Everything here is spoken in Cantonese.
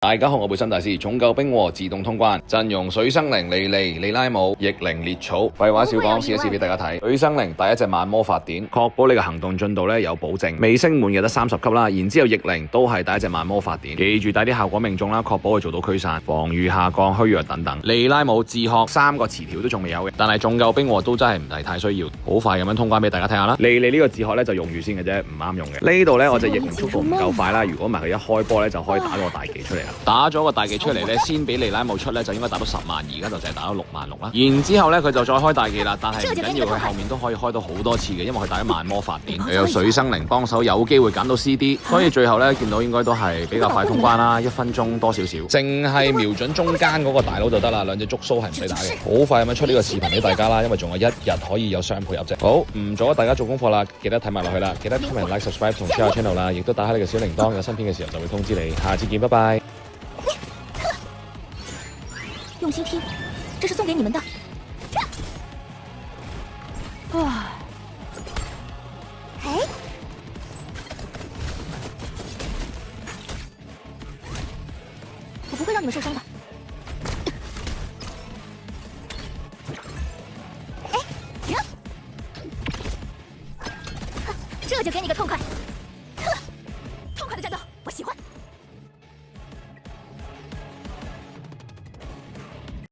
大家好，我背身大師重救冰禍自動通關，陣容水生靈、莉莉、利拉姆、翼靈、烈草。廢話少講，試一試俾大家睇。水生靈第一隻萬魔法典，確保你嘅行動進度咧有保證。未升滿嘅得30級啦，然之後翼靈都係第一隻萬魔法典，記住帶啲效果命中啦，確保佢做到驅散、防禦下降、虛弱等等。利拉姆自學3個詞條都仲未有嘅，但係重救冰禍都真係唔係太需要，好快咁樣通關俾大家睇下啦。莉莉呢個自學咧就用住先嘅啫，唔啱用嘅。呢度咧我隻翼靈速度唔夠快啦，如果唔係佢一開波咧就可以打到個大技出嚟啦。打咗個大技出嚟咧，先俾利拉姆出咧就應該打到10萬，而家就淨係打到6萬6啦。然之後咧佢就再開大技啦，但係唔緊要，佢後面都可以開到好多次嘅，因為佢打咗萬魔法典，佢有水生靈幫手，有機會揀到 CD， 所以最後咧見到應該都係比較快通關啦，1分鐘多少少，淨係瞄準中間嗰個大佬就得啦，兩隻觸鬚係唔使打嘅。好快咁樣出呢個視頻俾大家啦，因為仲有1日可以有雙倍入啫。好，唔阻大家做功課啦，記得睇埋落去啦，記得 comment、like、subscribe 同 share channel 啦，亦都打開你個小鈴鐺，有新片嘅時候就會通知你。下次見，拜拜。用心听，这是送给你们的。啊！哎，我不会让你们受伤的。哎，这就给你个痛快。